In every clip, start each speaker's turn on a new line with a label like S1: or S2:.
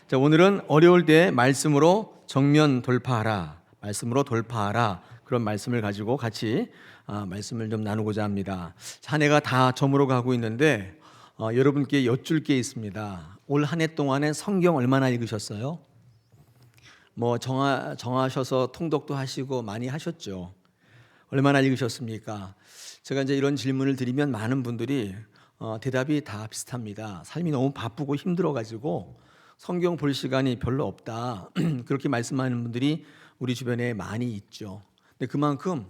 S1: 자, 오늘은 어려울 때 말씀으로 정면 돌파하라, 말씀으로 돌파하라, 그런 말씀을 가지고 같이 말씀을 좀 나누고자 합니다. 한 해가 다 저물어 가고 있는데 여러분께 여쭐 게 있습니다. 올 한 해 동안에 성경 얼마나 읽으셨어요? 뭐 정하셔서 통독도 하시고 많이 하셨죠. 얼마나 읽으셨습니까? 제가 이제 이런 질문을 드리면 많은 분들이 대답이 다 비슷합니다. 삶이 너무 바쁘고 힘들어가지고 성경 볼 시간이 별로 없다. 그렇게 말씀하는 분들이 우리 주변에 많이 있죠. 근데 그만큼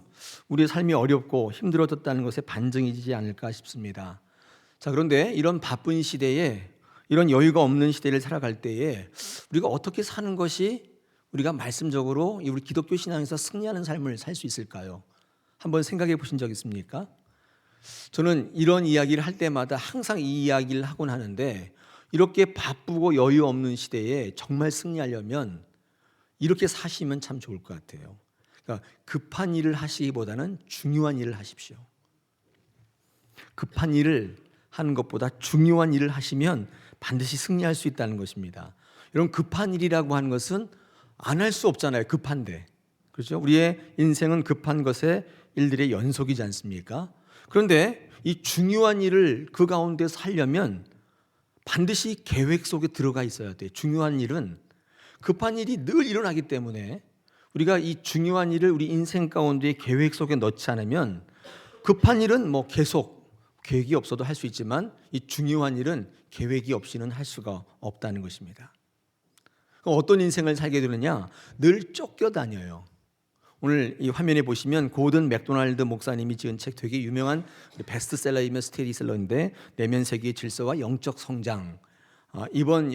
S1: 우리의 삶이 어렵고 힘들어졌다는 것에 반증이지 않을까 싶습니다. 자, 그런데 이런 바쁜 시대에, 이런 여유가 없는 시대를 살아갈 때에 우리가 어떻게 사는 것이 우리가 말씀적으로 우리 기독교 신앙에서 승리하는 삶을 살 수 있을까요? 한번 생각해 보신 적 있습니까? 저는 이런 이야기를 할 때마다 항상 이 이야기를 하곤 하는데, 이렇게 바쁘고 여유 없는 시대에 정말 승리하려면 이렇게 사시면 참 좋을 것 같아요. 그러니까 급한 일을 하시기보다는 중요한 일을 하십시오. 급한 일을 하는 것보다 중요한 일을 하시면 반드시 승리할 수 있다는 것입니다. 여러분, 급한 일이라고 하는 것은 안 할 수 없잖아요. 급한데, 그렇죠? 우리의 인생은 급한 것의 일들의 연속이지 않습니까? 그런데 이 중요한 일을 그 가운데서 하려면 반드시 계획 속에 들어가 있어야 돼요. 중요한 일은, 급한 일이 늘 일어나기 때문에 우리가 이 중요한 일을 우리 인생 가운데 계획 속에 넣지 않으면, 급한 일은 뭐 계속 계획이 없어도 할 수 있지만 이 중요한 일은 계획이 없이는 할 수가 없다는 것입니다. 어떤 인생을 살게 되느냐? 늘 쫓겨다녀요. 오늘 이 화면에 보시면 고든 맥도날드 목사님이 지은 책, 되게 유명한 베스트셀러이며 스테디셀러인데, 내면 세계의 질서와 영적 성장. 이번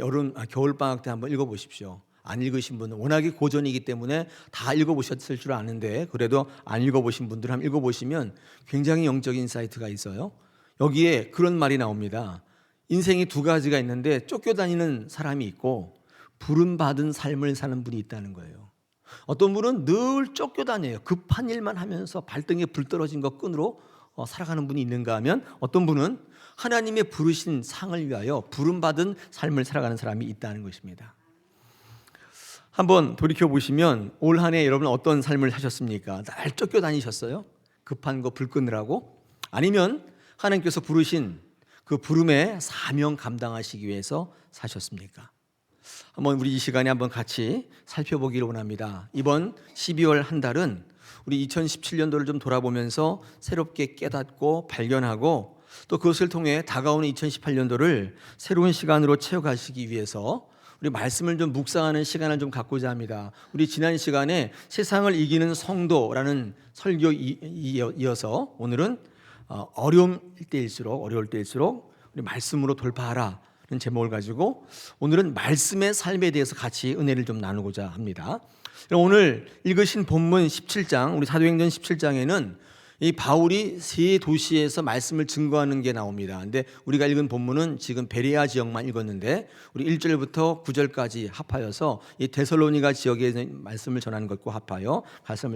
S1: 겨울방학 때 한번 읽어보십시오. 안 읽으신 분은, 워낙에 고전이기 때문에 다 읽어보셨을 줄 아는데 그래도 안 읽어보신 분들 한번 읽어보시면 굉장히 영적인 인사이트가 있어요. 여기에 그런 말이 나옵니다. 인생이 두 가지가 있는데 쫓겨다니는 사람이 있고 부름받은 삶을 사는 분이 있다는 거예요. 어떤 분은 늘 쫓겨다녀요. 급한 일만 하면서 발등에 불 떨어진 것 끈으로 살아가는 분이 있는가 하면, 어떤 분은 하나님의 부르신 상을 위하여 부름받은 삶을 살아가는 사람이 있다는 것입니다. 한번 돌이켜 보시면 올 한 해 여러분 어떤 삶을 사셨습니까? 날 쫓겨다니셨어요? 급한 거 불 끄느라고? 아니면 하나님께서 부르신 그 부름의 사명 감당하시기 위해서 사셨습니까? 한번 우리 이 시간에 한번 같이 살펴보기를 원합니다. 이번 12월 한 달은 우리 2017년도를 좀 돌아보면서 새롭게 깨닫고 발견하고, 또 그것을 통해 다가오는 2018년도를 새로운 시간으로 채워가시기 위해서 우리 말씀을 좀 묵상하는 시간을 좀 갖고자 합니다. 우리 지난 시간에 세상을 이기는 성도라는 설교 이어서 오늘은 어려울 때일수록 우리 말씀으로 돌파하라 는 제목을 가지고 오늘은 말씀의 삶에 대해서 같이 은혜를 좀 나누고자 합니다. 오늘 읽으신 본문 17장, 우리 사도행전 17장에는 이 바울이 세 도시에서 말씀을 증거하는 게 나옵니다. 근데 우리가 읽은 본문은 지금 베레아 지역만 읽었는데, 우리 1절부터 9절까지 합하여서 이 데살로니가 지역에 말씀을 전하는 것과 합하여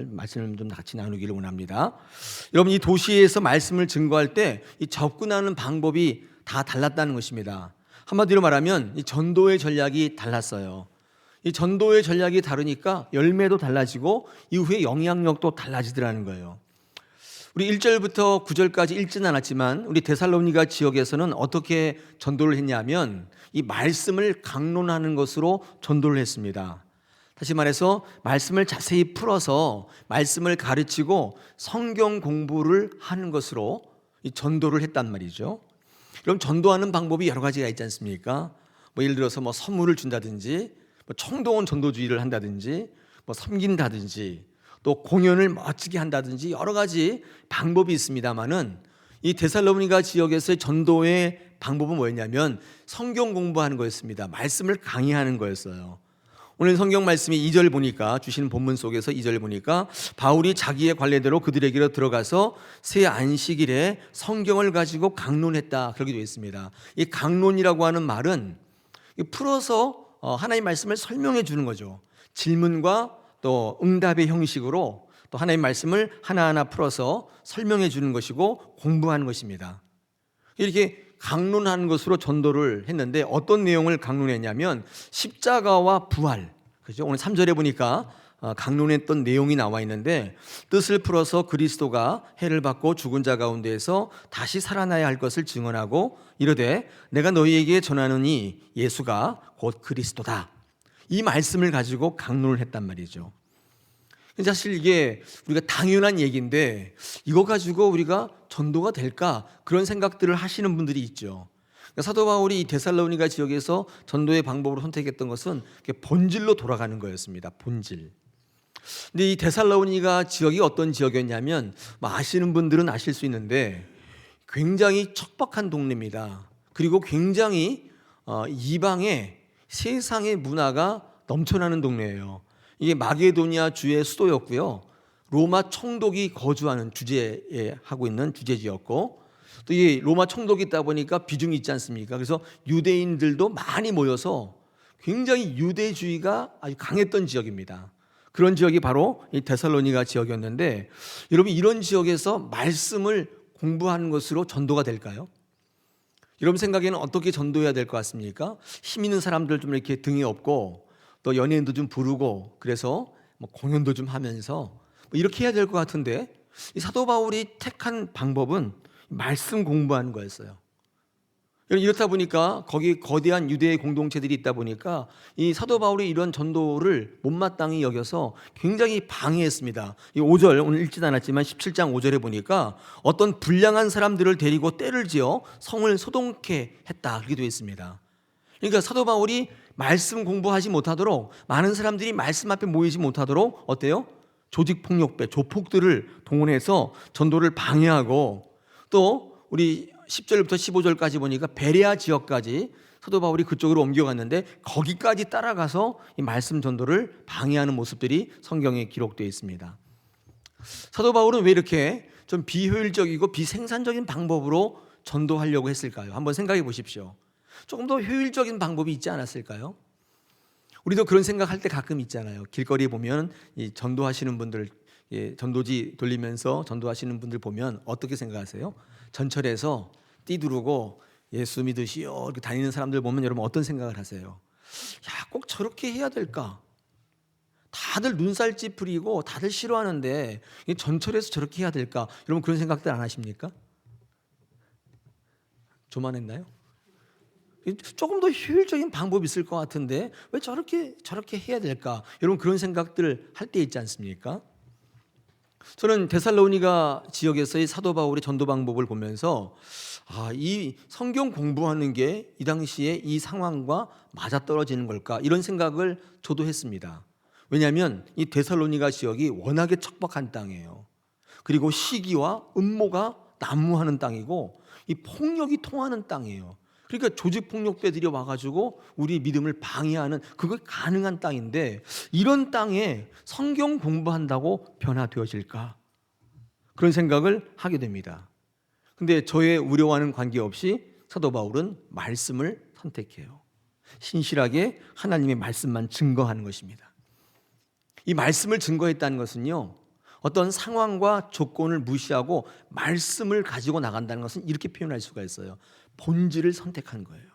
S1: 말씀을 좀 같이 나누기를 원합니다. 여러분, 이 도시에서 말씀을 증거할 때 이 접근하는 방법이 다 달랐다는 것입니다. 한마디로 말하면 이 전도의 전략이 달랐어요. 이 전도의 전략이 다르니까 열매도 달라지고 이후에 영향력도 달라지더라는 거예요. 우리 1절부터 9절까지 읽지는 않았지만 우리 데살로니가 지역에서는 어떻게 전도를 했냐면 이 말씀을 강론하는 것으로 전도를 했습니다. 다시 말해서 말씀을 자세히 풀어서 말씀을 가르치고 성경 공부를 하는 것으로 이 전도를 했단 말이죠. 그럼 전도하는 방법이 여러 가지가 있지 않습니까? 예를 들어서 선물을 준다든지, 청동원 전도주의를 한다든지, 섬긴다든지, 또 공연을 멋지게 한다든지 여러 가지 방법이 있습니다만은, 이 데살로니가 지역에서의 전도의 방법은 뭐였냐면 성경 공부하는 거였습니다. 말씀을 강의하는 거였어요. 오늘 성경 말씀이 2절 보니까, 주시는 본문 속에서 2절 보니까 바울이 자기의 관례대로 그들에게로 들어가서 새 안식일에 성경을 가지고 강론했다, 그렇게 되어 있습니다. 이 강론이라고 하는 말은 풀어서 하나님의 말씀을 설명해 주는 거죠. 질문과 또 응답의 형식으로 또 하나님의 말씀을 하나하나 풀어서 설명해 주는 것이고 공부하는 것입니다. 이렇게 강론하는 것으로 전도를 했는데 어떤 내용을 강론했냐면 십자가와 부활. 그죠? 오늘 3절에 보니까 강론했던 내용이 나와 있는데 뜻을 풀어서 그리스도가 해를 받고 죽은 자 가운데에서 다시 살아나야 할 것을 증언하고 이르되 내가 너희에게 전하노니 예수가 곧 그리스도다. 이 말씀을 가지고 강론을 했단 말이죠. 사실 이게 우리가 당연한 얘기인데 이거 가지고 우리가 전도가 될까 그런 생각들을 하시는 분들이 있죠. 사도 바울이 데살로니가 지역에서 전도의 방법으로 선택했던 것은 본질로 돌아가는 거였습니다. 본질. 근데 이 데살로니가 지역이 어떤 지역이었냐면 아시는 분들은 아실 수 있는데 굉장히 척박한 동네입니다. 그리고 굉장히 이방의 세상의 문화가 넘쳐나는 동네예요. 이게 마게도니아 주의 수도였고요. 로마 총독이 거주하는 주재에 하고 있는 주재지였고 또 이 로마 총독이 있다 보니까 비중이 있지 않습니까? 그래서 유대인들도 많이 모여서 굉장히 유대주의가 아주 강했던 지역입니다. 그런 지역이 바로 이 데살로니가 지역이었는데 여러분 이런 지역에서 말씀을 공부하는 것으로 전도가 될까요? 여러분 생각에는 어떻게 전도해야 될 것 같습니까? 힘 있는 사람들 좀 이렇게 등에 업고 또 연예인도 좀 부르고 그래서 공연도 좀 하면서 이렇게 해야 될 것 같은데 이 사도 바울이 택한 방법은 말씀 공부하는 거였어요. 이렇다 보니까 거기 거대한 유대 공동체들이 있다 보니까 이 사도 바울이 이런 전도를 못마땅히 여겨서 굉장히 방해했습니다. 이 5절 오늘 읽지는 않았지만 17장 5절에 보니까 어떤 불량한 사람들을 데리고 떼를 지어 성을 소동케 했다 그렇게 되어 있습니다. 그러니까 사도 바울이 말씀 공부하지 못하도록 많은 사람들이 말씀 앞에 모이지 못하도록 어때요? 조직폭력배, 조폭들을 동원해서 전도를 방해하고 또 우리 10절부터 15절까지 보니까 베레아 지역까지 사도 바울이 그쪽으로 옮겨갔는데 거기까지 따라가서 이 말씀 전도를 방해하는 모습들이 성경에 기록되어 있습니다. 사도 바울은 왜 이렇게 좀 비효율적이고 비생산적인 방법으로 전도하려고 했을까요? 한번 생각해 보십시오. 조금 더 효율적인 방법이 있지 않았을까요? 우리도 그런 생각할 때 가끔 있잖아요. 길거리에 보면 이 전도하시는 분들, 전도지 돌리면서 전도하시는 분들 보면 어떻게 생각하세요? 전철에서 띠두르고 예수 믿으시오 이렇게 다니는 사람들 보면 여러분 어떤 생각을 하세요? 야, 꼭 저렇게 해야 될까? 다들 눈살 찌푸리고 다들 싫어하는데 전철에서 저렇게 해야 될까? 여러분 그런 생각들 안 하십니까? 저만 했나요? 조금 더 효율적인 방법이 있을 것 같은데 왜 저렇게 해야 될까? 여러분 그런 생각들 할 때 있지 않습니까? 저는 데살로니가 지역에서의 사도 바울의 전도 방법을 보면서 이 성경 공부하는 게 이 당시에 이 상황과 맞아떨어지는 걸까? 이런 생각을 저도 했습니다. 왜냐하면 이 데살로니가 지역이 워낙에 척박한 땅이에요. 그리고 시기와 음모가 난무하는 땅이고 이 폭력이 통하는 땅이에요. 그러니까 조직폭력배들이 와가지고 우리 믿음을 방해하는 그거 가능한 땅인데 이런 땅에 성경 공부한다고 변화되어질까? 그런 생각을 하게 됩니다. 근데 저의 우려와는 관계없이 사도 바울은 말씀을 선택해요. 신실하게 하나님의 말씀만 증거하는 것입니다. 이 말씀을 증거했다는 것은요, 어떤 상황과 조건을 무시하고 말씀을 가지고 나간다는 것은 이렇게 표현할 수가 있어요. 본질을 선택한 거예요.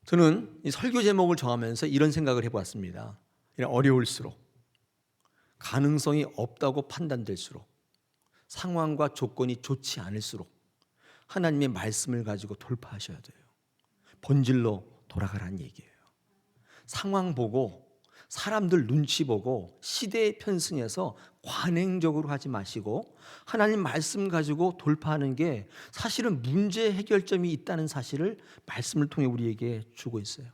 S1: 저는 이 설교 제목을 정하면서 이런 생각을 해보았습니다. 어려울수록, 가능성이 없다고 판단될수록, 상황과 조건이 좋지 않을수록 하나님의 말씀을 가지고 돌파하셔야 돼요. 본질로 돌아가라는 얘기예요. 상황 보고 사람들 눈치 보고 시대에 편승해서 관행적으로 하지 마시고 하나님 말씀 가지고 돌파하는 게 사실은 문제 해결점이 있다는 사실을 말씀을 통해 우리에게 주고 있어요.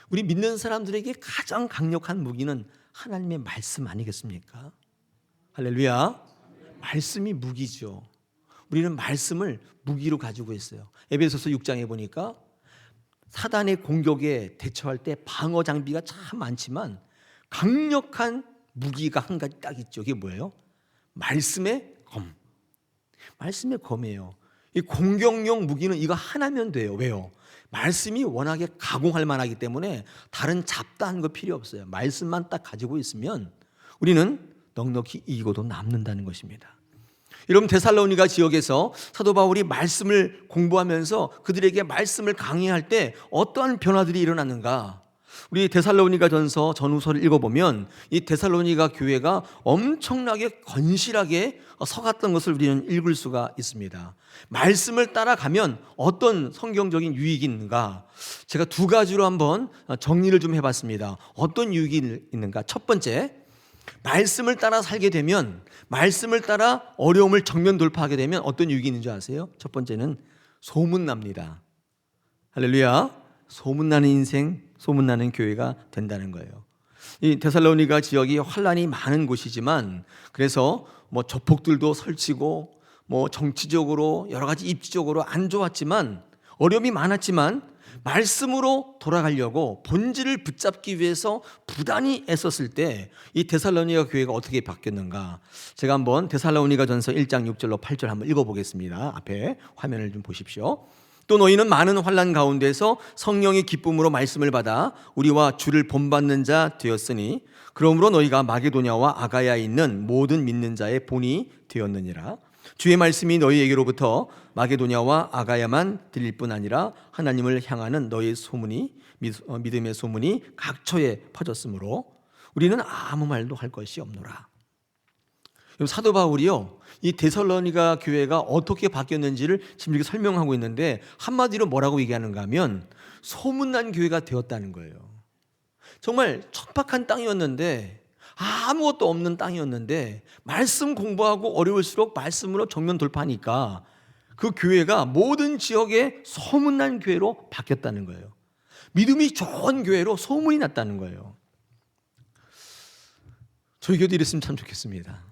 S1: 우리 믿는 사람들에게 가장 강력한 무기는 하나님의 말씀 아니겠습니까? 할렐루야. 말씀이 무기죠. 우리는 말씀을 무기로 가지고 있어요. 에베소서 6장에 보니까 사단의 공격에 대처할 때 방어 장비가 참 많지만 강력한 무기가 한 가지 딱 있죠. 그게 뭐예요? 말씀의 검. 말씀의 검이에요. 이 공격용 무기는 이거 하나면 돼요. 왜요? 말씀이 워낙에 가공할 만하기 때문에 다른 잡다한 거 필요 없어요. 말씀만 딱 가지고 있으면 우리는 넉넉히 이기고도 남는다는 것입니다. 여러분, 데살로니가 지역에서 사도 바울이 말씀을 공부하면서 그들에게 말씀을 강의할 때 어떠한 변화들이 일어났는가? 우리 데살로니가 전서 전후서를 읽어보면 이 데살로니가 교회가 엄청나게 건실하게 서갔던 것을 우리는 읽을 수가 있습니다. 말씀을 따라가면 어떤 성경적인 유익이 있는가? 제가 두 가지로 한번 정리를 좀 해봤습니다. 어떤 유익이 있는가? 첫 번째, 말씀을 따라 살게 되면, 말씀을 따라 어려움을 정면 돌파하게 되면 어떤 유익이 있는 줄 아세요? 첫 번째는 소문납니다. 할렐루야. 소문나는 인생, 소문나는 교회가 된다는 거예요. 이 데살로니가 지역이 환란이 많은 곳이지만, 그래서 뭐 조폭들도 설치고 뭐 정치적으로 여러 가지 입지적으로 안 좋았지만, 어려움이 많았지만 말씀으로 돌아가려고 본질을 붙잡기 위해서 부단히 애썼을 때 이 데살로니가 교회가 어떻게 바뀌었는가? 제가 한번 데살로니가 전서 1장 6절로 8절 한번 읽어보겠습니다. 앞에 화면을 좀 보십시오. 또 너희는 많은 환난 가운데서 성령의 기쁨으로 말씀을 받아 우리와 주를 본받는 자 되었으니 그러므로 너희가 마게도냐와 아가야에 있는 모든 믿는 자의 본이 되었느니라. 주의 말씀이 너희에게로부터 마게도냐와 아가야만 들릴 뿐 아니라 하나님을 향하는 너희의 소문이, 믿음의 소문이 각처에 퍼졌으므로 우리는 아무 말도 할 것이 없노라. 사도 바울이요, 이 데살로니가 교회가 어떻게 바뀌었는지를 지금 이렇게 설명하고 있는데, 한마디로 뭐라고 얘기하는가 하면 소문난 교회가 되었다는 거예요. 정말 척박한 땅이었는데, 아무것도 없는 땅이었는데 말씀 공부하고 어려울수록 말씀으로 정면 돌파하니까 그 교회가 모든 지역에 소문난 교회로 바뀌었다는 거예요. 믿음이 좋은 교회로 소문이 났다는 거예요. 저희 교회도 이랬으면 참 좋겠습니다.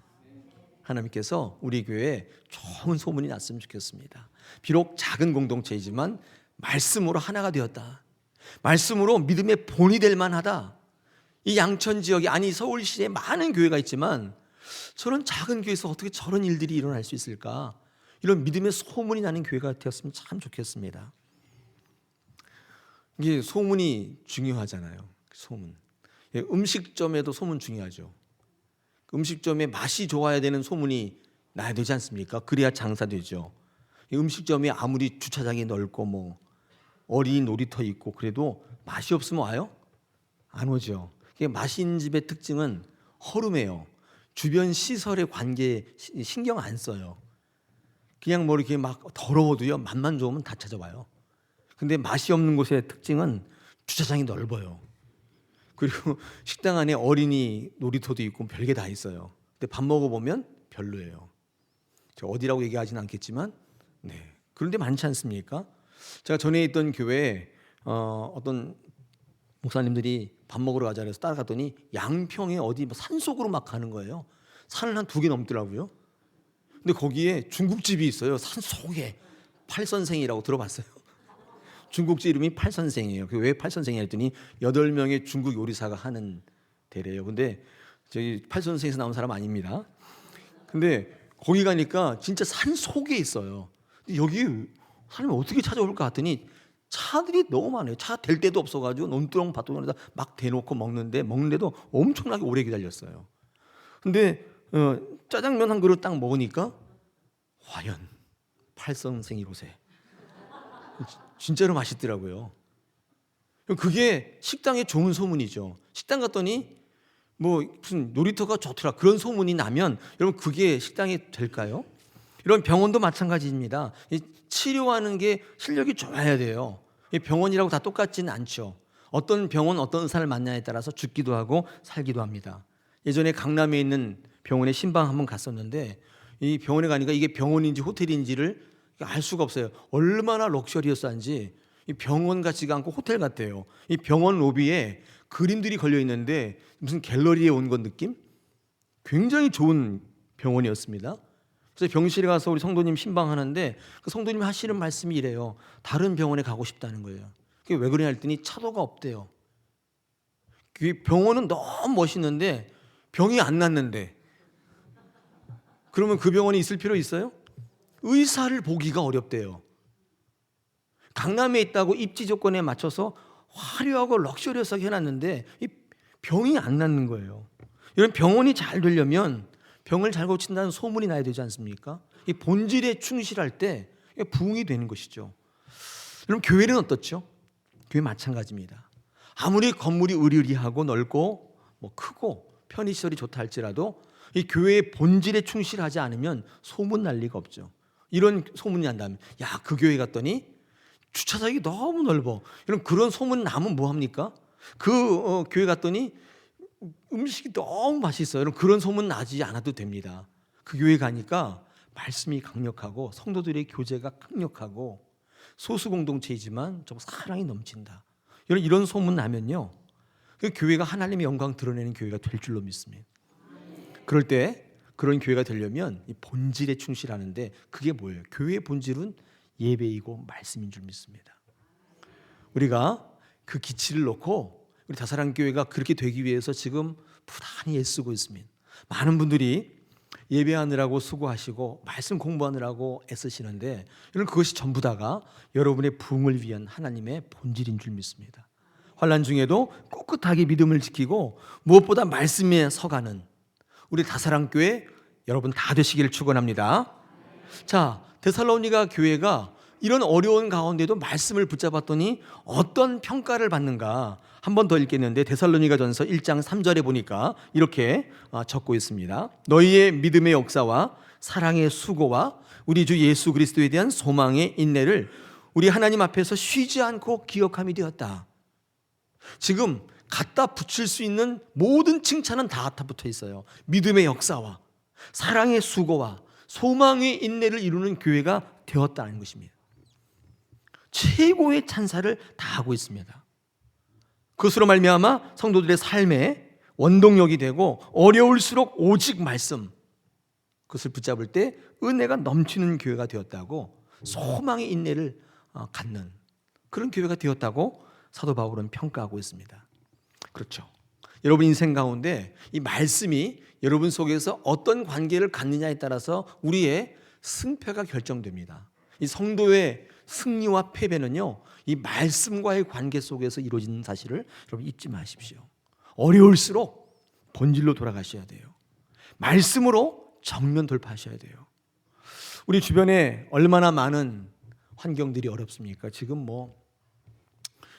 S1: 하나님께서 우리 교회에 좋은 소문이 났으면 좋겠습니다. 비록 작은 공동체이지만 말씀으로 하나가 되었다, 말씀으로 믿음의 본이 될 만하다. 이 양천 지역에, 아니 서울시에 많은 교회가 있지만 저런 작은 교회에서 어떻게 저런 일들이 일어날 수 있을까? 이런 믿음의 소문이 나는 교회가 되었으면 참 좋겠습니다. 이게 소문이 중요하잖아요. 소문. 음식점에도 소문 중요하죠. 음식점에 맛이 좋아야 되는 소문이 나야 되지 않습니까? 그래야 장사되죠. 음식점이 아무리 주차장이 넓고 뭐 어린이 놀이터 있고 그래도 맛이 없으면 와요? 안 오죠. 맛있는 집의 특징은 허름해요. 주변 시설의 관계에 신경 안 써요. 그냥 뭐 이렇게 막 더러워도요, 맛만 좋으면 다 찾아와요. 근데 맛이 없는 곳의 특징은 주차장이 넓어요. 그리고 식당 안에 어린이 놀이터도 있고 별게 다 있어요. 근데 밥 먹어보면 별로예요. 제가 어디라고 얘기하지는 않겠지만, 네, 그런 데 많지 않습니까? 제가 전에 있던 교회에 어떤 목사님들이 밥 먹으러 가자 그래서 따라갔더니 양평에 어디 뭐 산속으로 막 가는 거예요. 산을 한 2개 넘더라고요. 근데 거기에 중국집이 있어요. 산속에. 팔선생이라고 들어봤어요? 중국집 이름이 팔선생이에요. 왜 팔선생이 했더니 8명의 중국 요리사가 하는 데래요. 근데 저기 팔선생에서 나온 사람 아닙니다. 근데 거기 가니까 진짜 산속에 있어요. 근데 여기 사람이 어떻게 찾아올까 했더니 차들이 너무 많아요. 차 댈 데도 없어가지고 논두렁 밭두렁에다 막 대놓고 먹는데도 엄청나게 오래 기다렸어요. 근데 짜장면 한 그릇 딱 먹으니까 과연 팔선생이로세. 진짜로 맛있더라고요. 그게 식당의 좋은 소문이죠. 식당 갔더니 뭐 무슨 놀이터가 좋더라, 그런 소문이 나면 여러분 그게 식당이 될까요? 이런 병원도 마찬가지입니다. 치료하는 게 실력이 좋아야 돼요. 병원이라고 다 똑같지는 않죠. 어떤 병원, 어떤 의사를 만나에 따라서 죽기도 하고 살기도 합니다. 예전에 강남에 있는 병원에 신방 한번 갔었는데, 이 병원에 가니까 이게 병원인지 호텔인지를 알 수가 없어요. 얼마나 럭셔리어스한지. 이 병원 같지가 않고 호텔 같아요. 이 병원 로비에 그림들이 걸려 있는데 무슨 갤러리에 온 것 느낌? 굉장히 좋은 병원이었습니다. 그래서 병실에 가서 우리 성도님 신방하는데 그 성도님이 하시는 말씀이 이래요. 다른 병원에 가고 싶다는 거예요. 그게 왜 그러냐 했더니 차도가 없대요. 그 병원은 너무 멋있는데 병이 안 낫는데, 그러면 그 병원에 있을 필요 있어요? 의사를 보기가 어렵대요. 강남에 있다고 입지 조건에 맞춰서 화려하고 럭셔리어스하게 해놨는데 이 병이 안 낫는 거예요. 이런 병원이 잘 되려면 병을 잘 고친다는 소문이 나야 되지 않습니까? 이 본질에 충실할 때 부흥이 되는 것이죠. 그럼 교회는 어떻죠? 교회 마찬가지입니다. 아무리 건물이 으리으리하고 넓고 크고 편의시설이 좋다 할지라도 이 교회의 본질에 충실하지 않으면 소문 날 리가 없죠. 이런 소문이 난다면, 야, 그 교회 갔더니 주차장이 너무 넓어. 그런 소문 나면 뭐 합니까? 교회 갔더니 음식이 너무 맛있어요. 그런 소문 나지 않아도 됩니다. 그 교회 가니까 말씀이 강력하고 성도들의 교제가 강력하고 소수 공동체이지만 좀 사랑이 넘친다. 이런 소문 나면요, 그 교회가 하나님의 영광 드러내는 교회가 될 줄로 믿습니다. 그럴 때 그런 교회가 되려면 이 본질에 충실하는데, 그게 뭐예요? 교회의 본질은 예배이고 말씀인 줄 믿습니다. 우리가 그 기치를 놓고 우리 다사랑교회가 그렇게 되기 위해서 지금 부단히 애쓰고 있습니다. 많은 분들이 예배하느라고 수고하시고 말씀 공부하느라고 애쓰시는데, 그것이 전부 다가 여러분의 부흥을 위한 하나님의 본질인 줄 믿습니다. 환난 중에도 꿋꿋하게 믿음을 지키고 무엇보다 말씀에 서가는 우리 다사랑교회 여러분 다 되시기를 축원합니다. 자, 데살로니가 교회가 이런 어려운 가운데도 말씀을 붙잡았더니 어떤 평가를 받는가 한 번 더 읽겠는데, 데살로니가전서 1장 3절에 보니까 이렇게 적고 있습니다. 너희의 믿음의 역사와 사랑의 수고와 우리 주 예수 그리스도에 대한 소망의 인내를 우리 하나님 앞에서 쉬지 않고 기억함이 되었다. 지금 갖다 붙일 수 있는 모든 칭찬은 다 붙어 있어요. 믿음의 역사와 사랑의 수고와 소망의 인내를 이루는 교회가 되었다는 것입니다. 최고의 찬사를 다 하고 있습니다. 그것으로 말미암아 성도들의 삶에 원동력이 되고 어려울수록 오직 말씀, 그것을 붙잡을 때 은혜가 넘치는 교회가 되었다고, 소망의 인내를 갖는 그런 교회가 되었다고 사도 바울은 평가하고 있습니다. 그렇죠. 여러분 인생 가운데 이 말씀이 여러분 속에서 어떤 관계를 갖느냐에 따라서 우리의 승패가 결정됩니다. 이 성도의 승리와 패배는요, 이 말씀과의 관계 속에서 이루어지는 사실을 여러분 잊지 마십시오. 어려울수록 본질로 돌아가셔야 돼요. 말씀으로 정면 돌파하셔야 돼요. 우리 주변에 얼마나 많은 환경들이 어렵습니까? 지금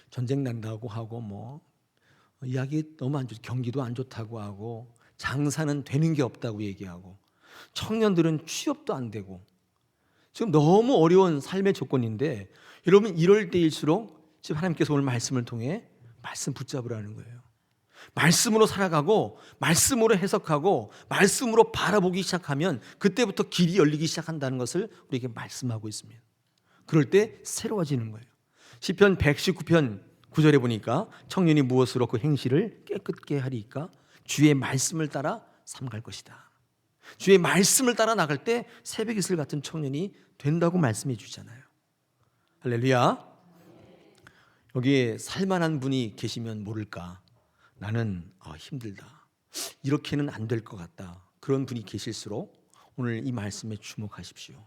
S1: 전쟁 난다고 하고 이야기 너무 안 좋죠. 경기도 안 좋다고 하고 장사는 되는 게 없다고 얘기하고 청년들은 취업도 안 되고 지금 너무 어려운 삶의 조건인데, 여러분 이럴 때일수록 지금 하나님께서 오늘 말씀을 통해 말씀 붙잡으라는 거예요. 말씀으로 살아가고 말씀으로 해석하고 말씀으로 바라보기 시작하면 그때부터 길이 열리기 시작한다는 것을 우리에게 말씀하고 있습니다. 그럴 때 새로워지는 거예요. 시편 119편 9절에 보니까 청년이 무엇으로 그 행실을 깨끗게 하리까? 주의 말씀을 따라 삼갈 것이다. 주의 말씀을 따라 나갈 때 새벽 이슬 같은 청년이 된다고 말씀해 주잖아요. 할렐루야. 여기에 살만한 분이 계시면 모를까? 나는 힘들다, 이렇게는 안 될 것 같다, 그런 분이 계실수록 오늘 이 말씀에 주목하십시오.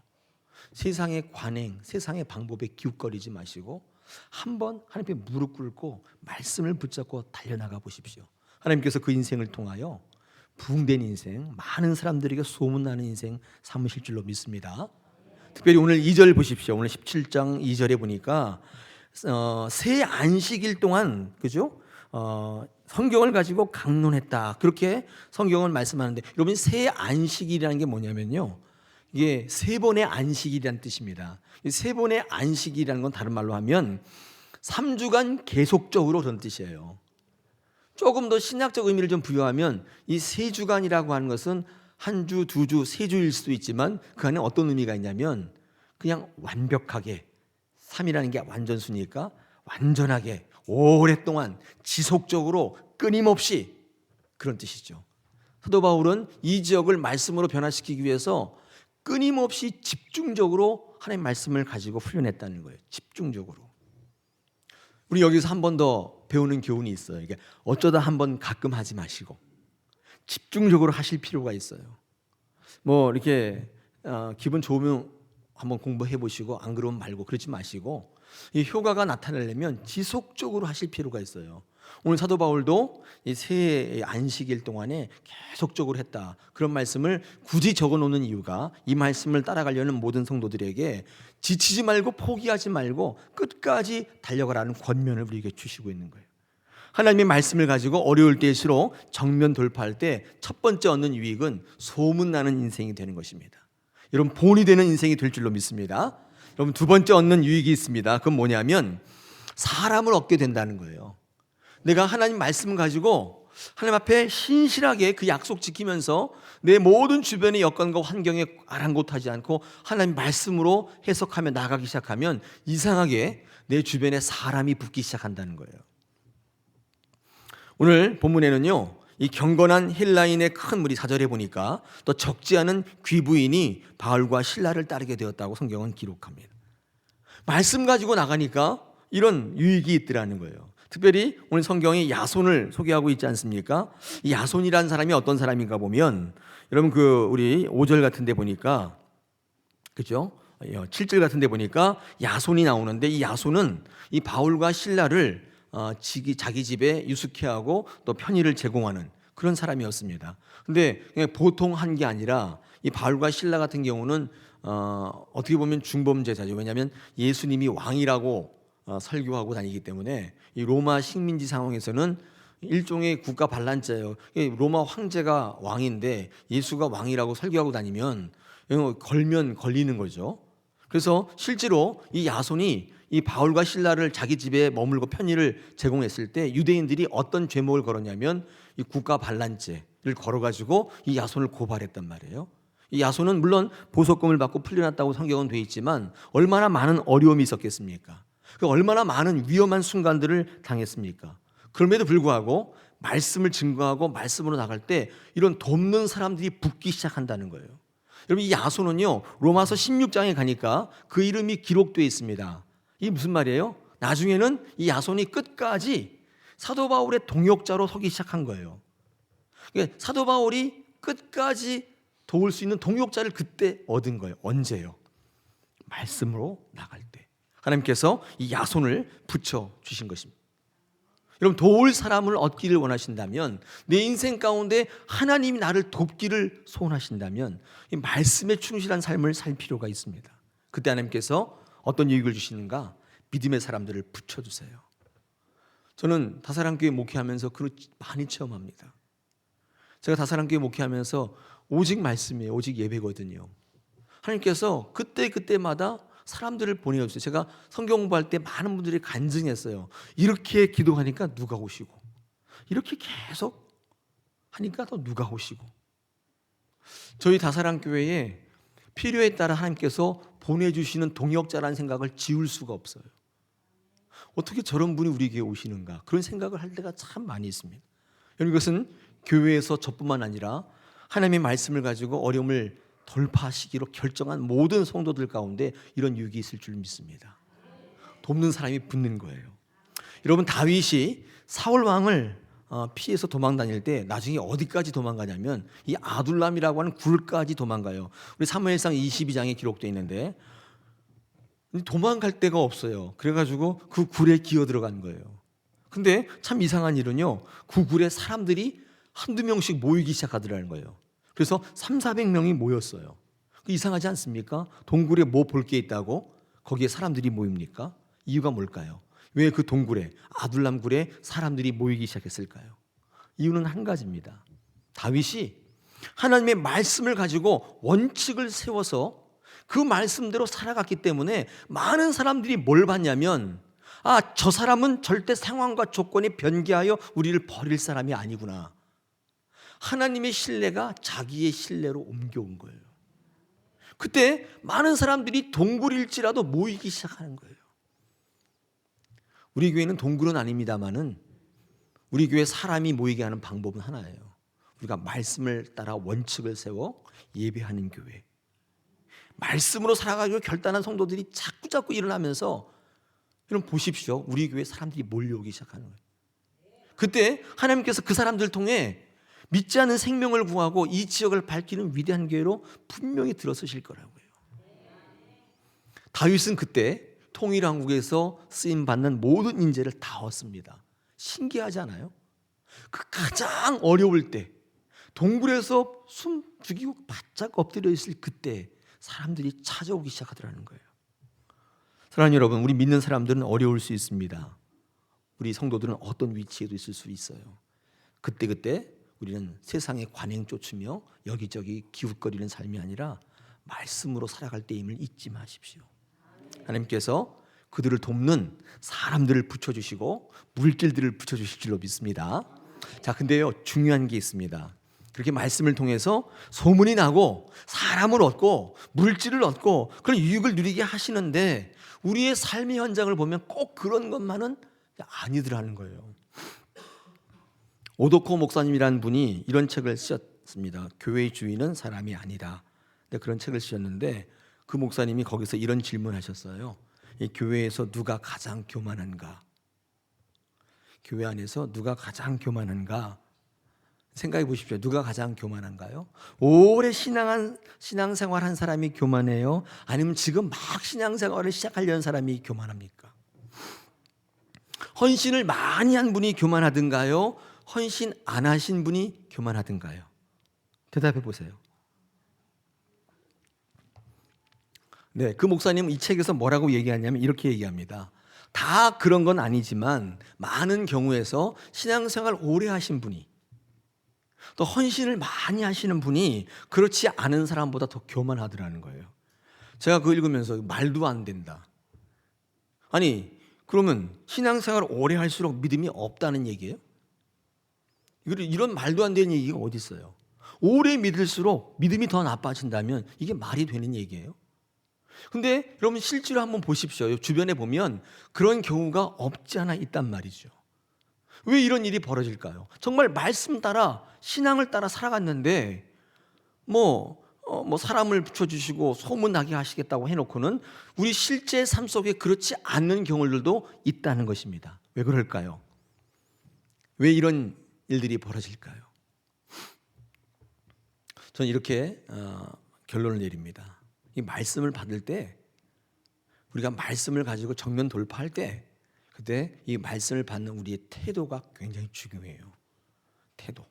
S1: 세상의 관행, 세상의 방법에 기웃거리지 마시고 한번 하나님 앞에 무릎 꿇고 말씀을 붙잡고 달려나가 보십시오. 하나님께서 그 인생을 통하여 부흥된 인생, 많은 사람들에게 소문나는 인생 삼으실 줄로 믿습니다. 특별히 오늘 2절 보십시오. 오늘 17장 2절에 보니까 새 안식일 동안, 그죠? 성경을 가지고 강론했다, 그렇게 성경은 말씀하는데, 여러분 새 안식일이라는 게 뭐냐면요, 이게 세 번의 안식일이라는 뜻입니다. 세 번의 안식이라는 건 다른 말로 하면 3주간 계속적으로 그런 뜻이에요. 조금 더 신학적 의미를 좀 부여하면 이 세 주간이라고 하는 것은 한 주, 두 주, 세 주일 수도 있지만 그 안에 어떤 의미가 있냐면 그냥 완벽하게, 3이라는 게 완전수니까 완전하게 오랫동안 지속적으로 끊임없이, 그런 뜻이죠. 사도 바울은 이 지역을 말씀으로 변화시키기 위해서 끊임없이 집중적으로 하나님의 말씀을 가지고 훈련했다는 거예요. 집중적으로. 우리 여기서 한 번 더 배우는 교훈이 있어요. 이게 어쩌다 한 번 가끔 하지 마시고 집중적으로 하실 필요가 있어요. 이렇게 기분 좋으면 한번 공부해 보시고 안 그러면 말고 그러지 마시고 이 효과가 나타나려면 지속적으로 하실 필요가 있어요. 오늘 사도 바울도 이 새 안식일 동안에 계속적으로 했다. 그런 말씀을 굳이 적어 놓는 이유가 이 말씀을 따라가려는 모든 성도들에게 지치지 말고 포기하지 말고 끝까지 달려가라는 권면을 우리에게 주시고 있는 거예요. 하나님의 말씀을 가지고 어려울 때일수록 정면 돌파할 때 첫 번째 얻는 유익은 소문나는 인생이 되는 것입니다. 여러분, 본이 되는 인생이 될 줄로 믿습니다. 여러분, 두 번째 얻는 유익이 있습니다. 그건 뭐냐면 사람을 얻게 된다는 거예요. 내가 하나님 말씀을 가지고 하나님 앞에 신실하게 그 약속 지키면서 내 모든 주변의 여건과 환경에 아랑곳하지 않고 하나님 말씀으로 해석하며 나가기 시작하면 이상하게 내 주변에 사람이 붙기 시작한다는 거예요. 오늘 본문에는요, 이 경건한 헬라인의 큰 무리 4절에 보니까 또 적지 않은 귀부인이 바울과 실라를 따르게 되었다고 성경은 기록합니다. 말씀 가지고 나가니까 이런 유익이 있더라는 거예요. 특별히 오늘 성경이 야손을 소개하고 있지 않습니까? 이 야손이라는 사람이 어떤 사람인가 보면, 여러분 우리 5절 같은 데 보니까, 그죠? 7절 같은 데 보니까 야손이 나오는데, 이 야손은 이 바울과 실라를 자기 집에 유숙해 하고 또 편의를 제공하는 그런 사람이었습니다. 근데 보통 한 게 아니라 이 바울과 실라 같은 경우는 어떻게 보면 중범죄자죠. 왜냐하면 예수님이 왕이라고 설교하고 다니기 때문에 이 로마 식민지 상황에서는 일종의 국가 반란죄예요. 로마 황제가 왕인데 예수가 왕이라고 설교하고 다니면 걸면 걸리는 거죠. 그래서 실제로 이 야손이 이 바울과 실라를 자기 집에 머물고 편의를 제공했을 때 유대인들이 어떤 죄목을 걸었냐면 이 국가 반란죄를 걸어가지고 이 야손을 고발했단 말이에요. 이 야손은 물론 보석금을 받고 풀려났다고 성경은 돼 있지만 얼마나 많은 어려움이 있었겠습니까? 얼마나 많은 위험한 순간들을 당했습니까? 그럼에도 불구하고 말씀을 증거하고 말씀으로 나갈 때 이런 돕는 사람들이 붙기 시작한다는 거예요. 여러분, 이 야손은요, 로마서 16장에 가니까 그 이름이 기록되어 있습니다. 이게 무슨 말이에요? 나중에는 이 야손이 끝까지 사도 바울의 동역자로 서기 시작한 거예요. 그러니까 사도 바울이 끝까지 도울 수 있는 동역자를 그때 얻은 거예요. 언제요? 말씀으로 나갈 때 하나님께서 이 야손을 붙여주신 것입니다. 여러분, 도울 사람을 얻기를 원하신다면, 내 인생 가운데 하나님이 나를 돕기를 소원하신다면 이 말씀에 충실한 삶을 살 필요가 있습니다. 그때 하나님께서 어떤 유익을 주시는가? 믿음의 사람들을 붙여주세요. 저는 다사랑교회 목회하면서 그걸 많이 체험합니다. 제가 다사랑교회 목회하면서 오직 말씀이에요. 오직 예배거든요. 하나님께서 그때마다 사람들을 보내주세요. 제가 성경 공부할 때 많은 분들이 간증했어요. 이렇게 기도하니까 누가 오시고, 이렇게 계속 하니까 또 누가 오시고. 저희 다사랑교회에 필요에 따라 하나님께서 보내주시는 동역자라는 생각을 지울 수가 없어요. 어떻게 저런 분이 우리 교회에 오시는가, 그런 생각을 할 때가 참 많이 있습니다. 여러분, 이것은 교회에서 저뿐만 아니라 하나님의 말씀을 가지고 어려움을 돌파하시기로 결정한 모든 성도들 가운데 이런 유익이 있을 줄 믿습니다. 돕는 사람이 붙는 거예요. 여러분, 다윗이 사울 왕을 피해서 도망 다닐 때 나중에 어디까지 도망가냐면 이 아둘람이라고 하는 굴까지 도망가요. 우리 사무엘상 22장에 기록되어 있는데 도망갈 데가 없어요. 그래가지고 그 굴에 기어 들어간 거예요. 근데 참 이상한 일은요, 그 굴에 사람들이 한두 명씩 모이기 시작하더라는 거예요. 그래서 300~400명이 모였어요. 이상하지 않습니까? 동굴에 뭐 볼 게 있다고 거기에 사람들이 모입니까? 이유가 뭘까요? 왜 그 동굴에, 아둘람 굴에 사람들이 모이기 시작했을까요? 이유는 한 가지입니다. 다윗이 하나님의 말씀을 가지고 원칙을 세워서 그 말씀대로 살아갔기 때문에 많은 사람들이 뭘 봤냐면, 저 사람은 절대 상황과 조건에 변개하여 우리를 버릴 사람이 아니구나. 하나님의 신뢰가 자기의 신뢰로 옮겨온 거예요. 그때 많은 사람들이 동굴일지라도 모이기 시작하는 거예요. 우리 교회는 동굴은 아닙니다만은 우리 교회 사람이 모이게 하는 방법은 하나예요. 우리가 말씀을 따라 원칙을 세워 예배하는 교회. 말씀으로 살아가기로 결단한 성도들이 자꾸 일어나면서, 여러분 보십시오. 우리 교회 사람들이 몰려오기 시작하는 거예요. 그때 하나님께서 그 사람들 통해 믿지 않는 생명을 구하고 이 지역을 밝히는 위대한 교회로 분명히 들어서실 거라고요. 다윗은 그때 통일왕국에서 쓰임받는 모든 인재를 다 얻습니다. 신기하지 않아요? 그 가장 어려울 때, 동굴에서 숨 죽이고 바짝 엎드려 있을 그때 사람들이 찾아오기 시작하더라는 거예요. 사랑하는 여러분, 우리 믿는 사람들은 어려울 수 있습니다. 우리 성도들은 어떤 위치에도 있을 수 있어요. 그때 우리는 세상의 관행 쫓으며 여기저기 기웃거리는 삶이 아니라 말씀으로 살아갈 때임을 잊지 마십시오. 하나님께서 그들을 돕는 사람들을 붙여주시고 물질들을 붙여주실 줄로 믿습니다. 자, 근데요, 중요한 게 있습니다. 그렇게 말씀을 통해서 소문이 나고 사람을 얻고 물질을 얻고 그런 유익을 누리게 하시는데 우리의 삶의 현장을 보면 꼭 그런 것만은 아니더라는 거예요. 오도코 목사님이라는 분이 이런 책을 쓰셨습니다. 교회의 주인은 사람이 아니다. 네, 그런 책을 쓰셨는데 그 목사님이 거기서 이런 질문하셨어요. 이 교회에서 누가 가장 교만한가? 교회 안에서 누가 가장 교만한가? 생각해 보십시오. 누가 가장 교만한가요? 오래 신앙생활한 사람이 교만해요? 아니면 지금 막 신앙생활을 시작하려는 사람이 교만합니까? 헌신을 많이 한 분이 교만하든가요? 헌신 안 하신 분이 교만하든가요? 대답해 보세요. 네, 그 목사님은 이 책에서 뭐라고 얘기하냐면 이렇게 얘기합니다. 다 그런 건 아니지만 많은 경우에서 신앙생활 오래 하신 분이 또 헌신을 많이 하시는 분이 그렇지 않은 사람보다 더 교만하더라는 거예요. 제가 그거 읽으면서 말도 안 된다. 아니, 그러면 신앙생활 오래 할수록 믿음이 없다는 얘기예요? 이런 말도 안 되는 얘기가 어디 있어요? 오래 믿을수록 믿음이 더 나빠진다면 이게 말이 되는 얘기예요? 근데 여러분 실제로 한번 보십시오. 주변에 보면 그런 경우가 없지 않아 있단 말이죠. 왜 이런 일이 벌어질까요? 정말 말씀 따라 신앙을 따라 살아갔는데 사람을 붙여주시고 소문나게 하시겠다고 해놓고는 우리 실제 삶 속에 그렇지 않는 경우들도 있다는 것입니다. 왜 그럴까요? 왜 이런 일들이 벌어질까요? 저는 이렇게 결론을 내립니다. 이 말씀을 받을 때 우리가 말씀을 가지고 정면 돌파할 때 그때 이 말씀을 받는 우리의 태도가 굉장히 중요해요. 태도.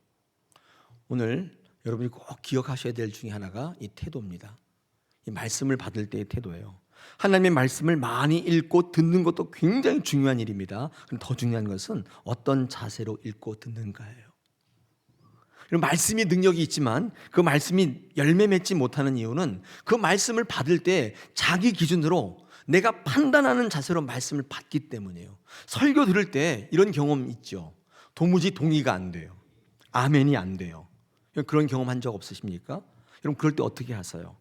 S1: 오늘 여러분이 꼭 기억하셔야 될 중에 하나가 이 태도입니다. 이 말씀을 받을 때의 태도예요. 하나님의 말씀을 많이 읽고 듣는 것도 굉장히 중요한 일입니다. 그런데 더 중요한 것은 어떤 자세로 읽고 듣는가예요. 말씀이 능력이 있지만 그 말씀이 열매 맺지 못하는 이유는 그 말씀을 받을 때 자기 기준으로 내가 판단하는 자세로 말씀을 받기 때문이에요. 설교 들을 때 이런 경험 있죠. 도무지 동의가 안 돼요. 아멘이 안 돼요. 그런 경험 한 적 없으십니까? 여러분 그럴 때 어떻게 하세요?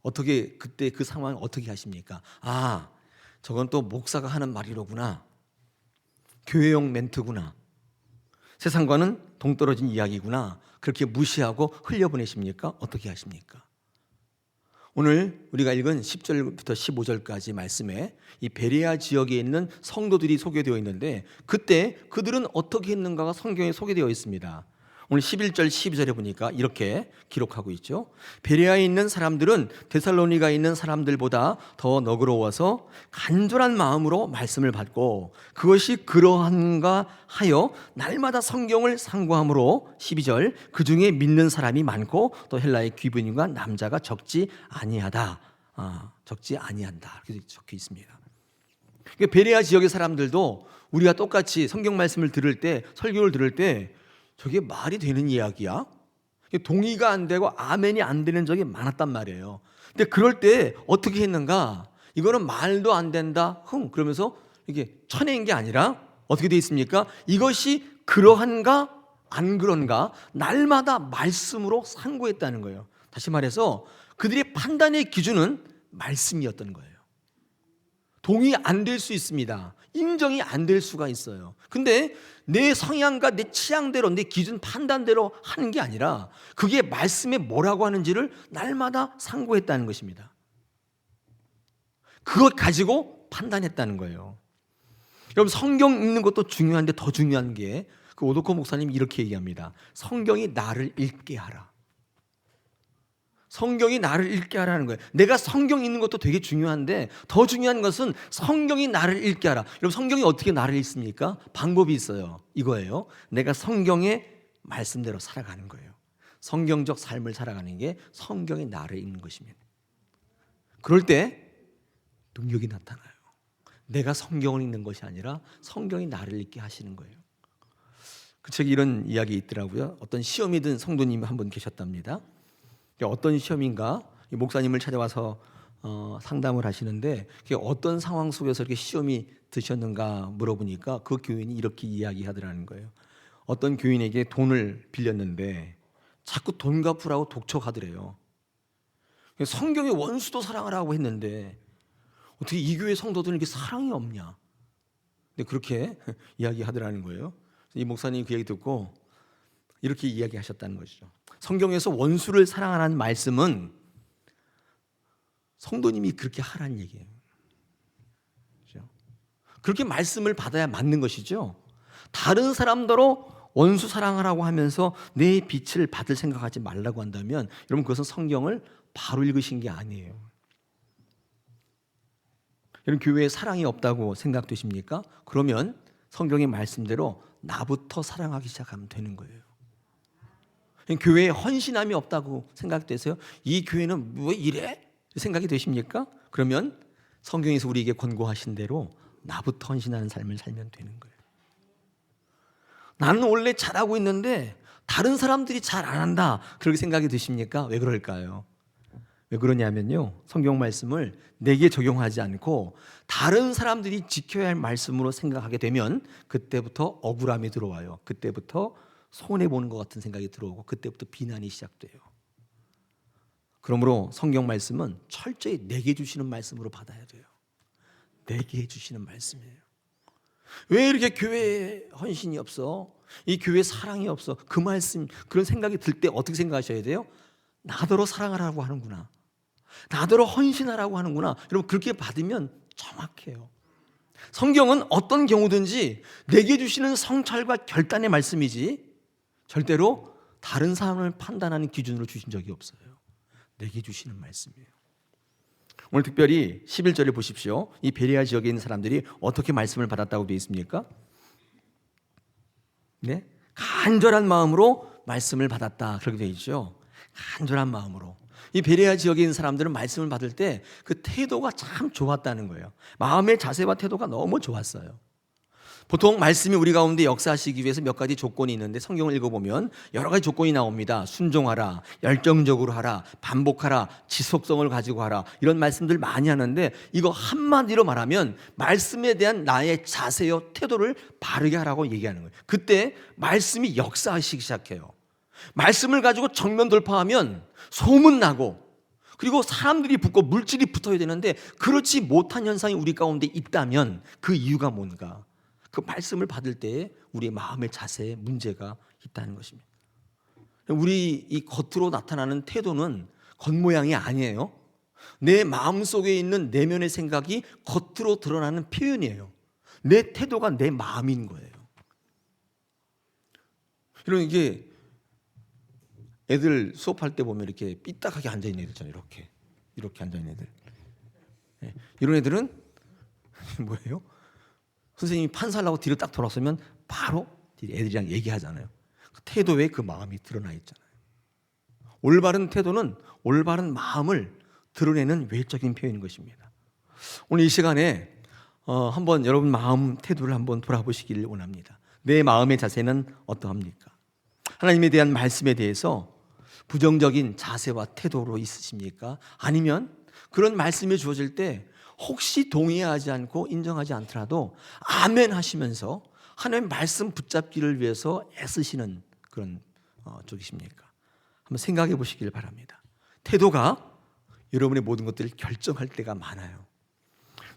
S1: 어떻게 그때 그 상황을 어떻게 하십니까? 아, 저건 또 목사가 하는 말이로구나. 교회용 멘트구나. 세상과는 동떨어진 이야기구나. 그렇게 무시하고 흘려보내십니까? 어떻게 하십니까? 오늘 우리가 읽은 10절부터 15절까지 말씀에 이 베레아 지역에 있는 성도들이 소개되어 있는데 그때 그들은 어떻게 했는가가 성경에 소개되어 있습니다. 오늘 11절 12절에 보니까 이렇게 기록하고 있죠. 베레아에 있는 사람들은 데살로니가에 있는 사람들보다 더 너그러워서 간절한 마음으로 말씀을 받고 그것이 그러한가 하여 날마다 성경을 상고함으로 12절 그 중에 믿는 사람이 많고 또 헬라의 귀부인과 남자가 적지 아니한다. 이렇게 적혀 있습니다. 베레아 지역의 사람들도 우리가 똑같이 성경 말씀을 들을 때 설교를 들을 때 저게 말이 되는 이야기야? 동의가 안 되고 아멘이 안 되는 적이 많았단 말이에요. 근데 그럴 때 어떻게 했는가? 이거는 말도 안 된다. 그러면서 이게 쳐낸 게 아니라 어떻게 돼 있습니까? 이것이 그러한가 안 그런가? 날마다 말씀으로 상고했다는 거예요. 다시 말해서 그들의 판단의 기준은 말씀이었던 거예요. 동의 안 될 수 있습니다. 인정이 안 될 수가 있어요. 근데 내 성향과 내 취향대로 내 기준 판단대로 하는 게 아니라 그게 말씀에 뭐라고 하는지를 날마다 상고했다는 것입니다. 그것 가지고 판단했다는 거예요. 여러분 성경 읽는 것도 중요한데 더 중요한 게 그 오도코 목사님이 이렇게 얘기합니다. 성경이 나를 읽게 하라. 성경이 나를 읽게 하라는 거예요. 내가 성경 읽는 것도 되게 중요한데 더 중요한 것은 성경이 나를 읽게 하라. 여러분, 성경이 어떻게 나를 읽습니까? 방법이 있어요. 이거예요. 내가 성경의 말씀대로 살아가는 거예요. 성경적 삶을 살아가는 게 성경이 나를 읽는 것입니다. 그럴 때 능력이 나타나요. 내가 성경을 읽는 것이 아니라 성경이 나를 읽게 하시는 거예요. 그 책에 이런 이야기 있더라고요. 어떤 시험이 든 성도님이 한 분 계셨답니다. 어떤 시험인가 목사님을 찾아와서 상담을 하시는데 어떤 상황 속에서 이렇게 시험이 드셨는가 물어보니까 그 교인이 이렇게 이야기하더라는 거예요. 어떤 교인에게 돈을 빌렸는데 자꾸 돈 갚으라고 독촉하더래요. 성경의 원수도 사랑하라고 했는데 어떻게 이 교회 성도들은 이렇게 사랑이 없냐? 근데 그렇게 이야기하더라는 거예요. 이 목사님이 그 얘기 듣고 이렇게 이야기하셨다는 것이죠. 성경에서 원수를 사랑하라는 말씀은 성도님이 그렇게 하라는 얘기예요. 그렇죠? 그렇게 말씀을 받아야 맞는 것이죠. 다른 사람더러 원수 사랑하라고 하면서 내 빛을 받을 생각하지 말라고 한다면 여러분, 그것은 성경을 바로 읽으신 게 아니에요. 여러분, 교회에 사랑이 없다고 생각되십니까? 그러면 성경의 말씀대로 나부터 사랑하기 시작하면 되는 거예요. 교회에 헌신함이 없다고 생각되세요? 이 교회는 왜 이래? 생각이 되십니까? 그러면 성경에서 우리에게 권고하신 대로 나부터 헌신하는 삶을 살면 되는 거예요. 나는 원래 잘하고 있는데 다른 사람들이 잘 안 한다, 그렇게 생각이 드십니까? 왜 그럴까요? 왜 그러냐면요, 성경 말씀을 내게 적용하지 않고 다른 사람들이 지켜야 할 말씀으로 생각하게 되면 그때부터 억울함이 들어와요. 그때부터 손해보는 것 같은 생각이 들어오고 그때부터 비난이 시작돼요. 그러므로 성경 말씀은 철저히 내게 주시는 말씀으로 받아야 돼요. 내게 주시는 말씀이에요. 왜 이렇게 교회에 헌신이 없어? 이 교회에 사랑이 없어? 그 말씀, 그런 생각이 들 때 어떻게 생각하셔야 돼요? 나더러 사랑하라고 하는구나, 나더러 헌신하라고 하는구나. 여러분, 그렇게 받으면 정확해요. 성경은 어떤 경우든지 내게 주시는 성찰과 결단의 말씀이지 절대로 다른 사람을 판단하는 기준으로 주신 적이 없어요. 내게 주시는 말씀이에요. 오늘 특별히 11절에 보십시오. 이 베레아 지역에 있는 사람들이 어떻게 말씀을 받았다고 되어 있습니까? 네? 간절한 마음으로 말씀을 받았다, 그렇게 되어 있죠. 간절한 마음으로. 이 베레아 지역에 있는 사람들은 말씀을 받을 때 그 태도가 참 좋았다는 거예요. 마음의 자세와 태도가 너무 좋았어요. 보통 말씀이 우리 가운데 역사하시기 위해서 몇 가지 조건이 있는데 성경을 읽어보면 여러 가지 조건이 나옵니다. 순종하라, 열정적으로 하라, 반복하라, 지속성을 가지고 하라, 이런 말씀들 많이 하는데 이거 한마디로 말하면 말씀에 대한 나의 자세요, 태도를 바르게 하라고 얘기하는 거예요. 그때 말씀이 역사하시기 시작해요. 말씀을 가지고 정면 돌파하면 소문나고 그리고 사람들이 붙고 물질이 붙어야 되는데 그렇지 못한 현상이 우리 가운데 있다면 그 이유가 뭔가? 그 말씀을 받을 때에 우리의 마음의 자세에 문제가 있다는 것입니다. 우리 이 겉으로 나타나는 태도는 겉모양이 아니에요. 내 마음속에 있는 내면의 생각이 겉으로 드러나는 표현이에요. 내 태도가 내 마음인 거예요. 이런 이게 애들 수업할 때 보면 이렇게 삐딱하게 앉아있는 애들 있잖아요. 이렇게 앉아있는 애들. 이런 애들은 뭐예요? 선생님이 판사하려고 뒤로 딱 돌아서면 바로 애들이랑 얘기하잖아요. 그 태도에 그 마음이 드러나 있잖아요. 올바른 태도는 올바른 마음을 드러내는 외적인 표현인 것입니다. 오늘 이 시간에 한번 여러분 마음 태도를 한번 돌아보시기를 원합니다. 내 마음의 자세는 어떠합니까? 하나님에 대한 말씀에 대해서 부정적인 자세와 태도로 있으십니까? 아니면 그런 말씀이 주어질 때 혹시 동의하지 않고 인정하지 않더라도 아멘 하시면서 하나님의 말씀 붙잡기를 위해서 애쓰시는 그런 쪽이십니까? 한번 생각해 보시길 바랍니다. 태도가 여러분의 모든 것들을 결정할 때가 많아요.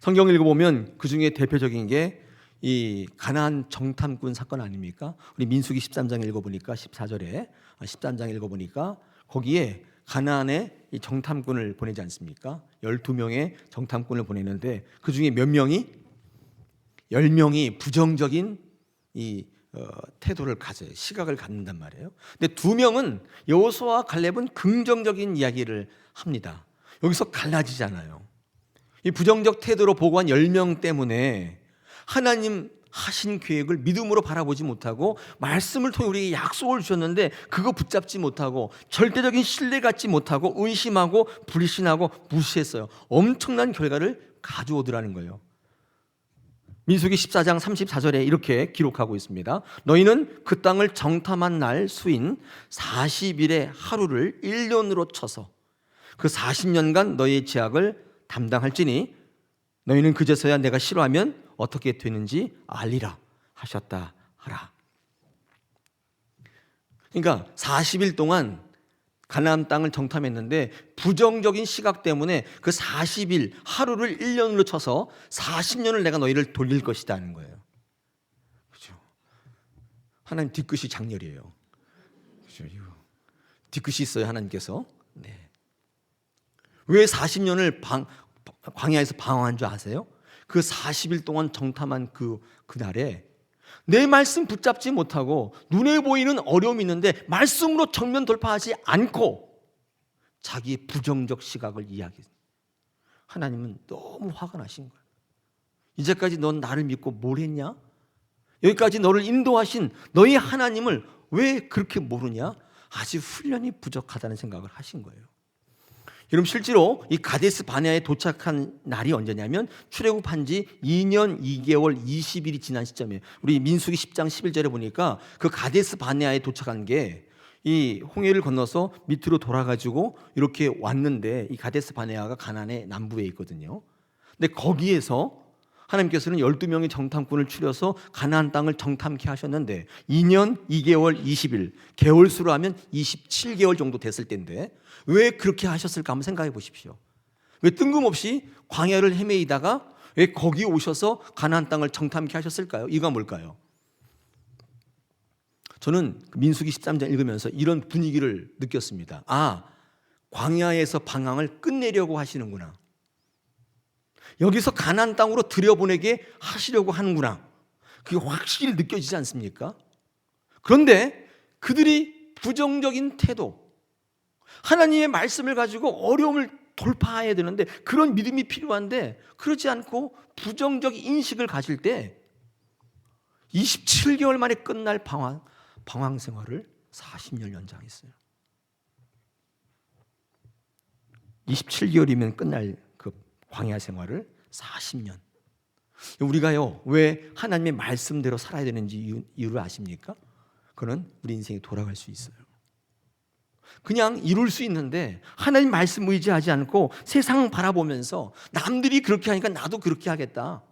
S1: 성경을 읽어보면 그 중에 대표적인 게 이 가나안 정탐꾼 사건 아닙니까? 우리 민수기 13장 읽어보니까 13장 읽어보니까 거기에 가나안에 이 정탐꾼을 보내지 않습니까? 12명의 정탐꾼을 보내는데 그 중에 몇 명이? 10명이 부정적인 이 태도를 가져요. 시각을 갖는단 말이에요. 근데 두 명은 여호수아와 갈렙은 긍정적인 이야기를 합니다. 여기서 갈라지잖아요. 이 부정적 태도로 보고한 10명 때문에 하나님 하신 계획을 믿음으로 바라보지 못하고 말씀을 통해 우리에게 약속을 주셨는데 그거 붙잡지 못하고 절대적인 신뢰 갖지 못하고 의심하고 불신하고 무시했어요. 엄청난 결과를 가져오더라는 거예요. 민수기 14장 34절에 이렇게 기록하고 있습니다. 너희는 그 땅을 정탐한 날 수인 40일의 하루를 1년으로 쳐서 그 40년간 너희의 죄악을 담당할지니 너희는 그제서야 내가 싫어하면 어떻게 되는지 알리라 하셨다 하라. 그러니까 40일 동안 가나안 땅을 정탐했는데 부정적인 시각 때문에 그 40일 하루를 1년으로 쳐서 40년을 내가 너희를 돌릴 것이다 하는 거예요. 그렇죠? 하나님 뒤끝이 장렬이에요. 그렇죠? 뒤끝이 있어요, 하나님께서. 네. 왜 40년을 광야에서 방황한 줄 아세요? 그 40일 동안 정탐한 그날에 내 말씀 붙잡지 못하고 눈에 보이는 어려움이 있는데 말씀으로 정면 돌파하지 않고 자기의 부정적 시각을 이야기해요. 하나님은 너무 화가 나신 거예요. 이제까지 넌 나를 믿고 뭘 했냐? 여기까지 너를 인도하신 너희 하나님을 왜 그렇게 모르냐? 아직 훈련이 부족하다는 생각을 하신 거예요. 여러분 실제로 이 가데스 바네아에 도착한 날이 언제냐면 출애굽한 지 2년 2개월 20일이 지난 시점이에요. 우리 민수기 10장 11절에 보니까 그 가데스 바네아에 도착한 게 이 홍해를 건너서 밑으로 돌아가지고 이렇게 왔는데 이 가데스 바네아가 가나안의 남부에 있거든요. 근데 거기에서 하나님께서는 12명의 정탐꾼을 추려서 가나안 땅을 정탐케 하셨는데 2년 2개월 20일 개월수로 하면 27개월 정도 됐을 때인데 왜 그렇게 하셨을까 한번 생각해 보십시오. 왜 뜬금없이 광야를 헤매이다가 왜 거기 오셔서 가나안 땅을 정탐케 하셨을까요? 이유가 뭘까요? 저는 민수기 13장 읽으면서 이런 분위기를 느꼈습니다. 아, 광야에서 방황을 끝내려고 하시는구나. 여기서 가나안 땅으로 들여보내게 하시려고 하는구나. 그게 확실히 느껴지지 않습니까? 그런데 그들이 부정적인 태도, 하나님의 말씀을 가지고 어려움을 돌파해야 되는데 그런 믿음이 필요한데 그러지 않고 부정적 인식을 가질 때 27개월 만에 끝날 방황 생활을 40년 연장했어요. 27개월이면 끝날 그 광야 생활을 40년. 우리가요 왜 하나님의 말씀대로 살아야 되는지 이유를 아십니까? 그는 우리 인생이 돌아갈 수 있어요. 그냥 이룰 수 있는데 하나님 말씀 의지하지 않고 세상 바라보면서 남들이 그렇게 하니까 나도 그렇게 하겠다.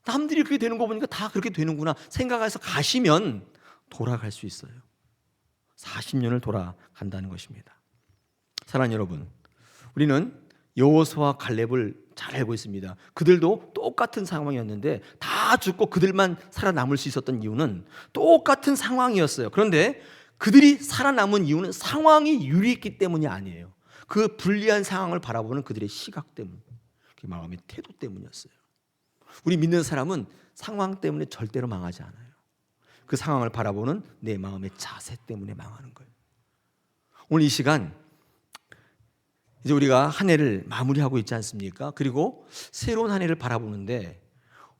S1: 남들이 그렇게 되는 거 보니까 다 그렇게 되는구나 생각해서 가시면 돌아갈 수 있어요. 40년을 돌아간다는 것입니다. 사랑하는 여러분, 우리는 여호수아와 갈렙을 잘 알고 있습니다. 그들도 똑같은 상황이었는데 다 죽고 그들만 살아남을 수 있었던 이유는 똑같은 상황이었어요. 그런데 그들이 살아남은 이유는 상황이 유리했기 때문이 아니에요. 그 불리한 상황을 바라보는 그들의 시각 때문, 그 마음의 태도 때문이었어요. 우리 믿는 사람은 상황 때문에 절대로 망하지 않아요. 그 상황을 바라보는 내 마음의 자세 때문에 망하는 거예요. 오늘 이 시간 이제 우리가 한 해를 마무리하고 있지 않습니까? 그리고 새로운 한 해를 바라보는데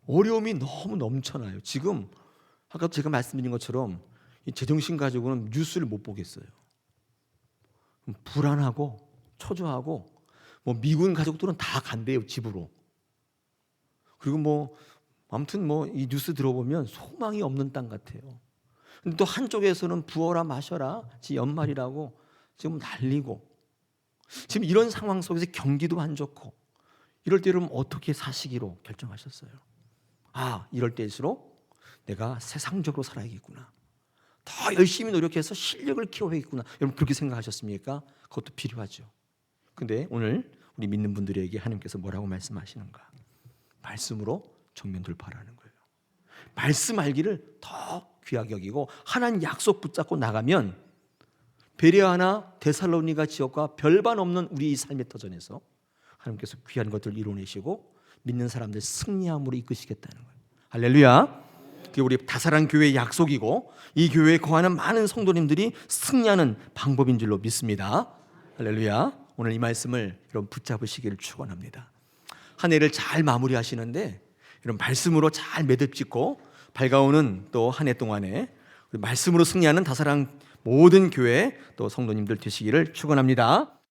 S1: 어려움이 너무 넘쳐나요. 지금 아까 제가 말씀드린 것처럼 제정신 가지고는 뉴스를 못 보겠어요. 불안하고 초조하고 뭐 미군 가족들은 다 간대요, 집으로. 그리고 아무튼 이 뉴스 들어보면 소망이 없는 땅 같아요. 근데 또 한쪽에서는 부어라 마셔라, 연말이라고 지금 난리고. 지금 이런 상황 속에서 경기도 안 좋고 이럴 때 여러분 어떻게 사시기로 결정하셨어요? 아, 이럴 때일수록 내가 세상적으로 살아야겠구나. 더 열심히 노력해서 실력을 키워야겠구나. 여러분 그렇게 생각하셨습니까? 그것도 필요하죠. 근데 오늘 우리 믿는 분들에게 하나님께서 뭐라고 말씀하시는가? 말씀으로 정면 돌파라는 거예요. 말씀 알기를 더 귀하게 여기고 하나님 약속 붙잡고 나가면 베레아나 데살로니가 지역과 별반 없는 우리 삶의 터전에서 하나님께서 귀한 것들을 이루어내시고 믿는 사람들 승리함으로 이끄시겠다는 거예요. 할렐루야. 그게 우리 다사랑 교회의 약속이고 이 교회에 거하는 많은 성도님들이 승리하는 방법인 줄로 믿습니다. 할렐루야. 오늘 이 말씀을 여러분 붙잡으시기를 축원합니다. 한 해를 잘 마무리하시는데 이런 말씀으로 잘 매듭 짓고 밝아오는 또 한 해 동안에 말씀으로 승리하는 다사랑 모든 교회 또 성도님들 되시기를 축원합니다.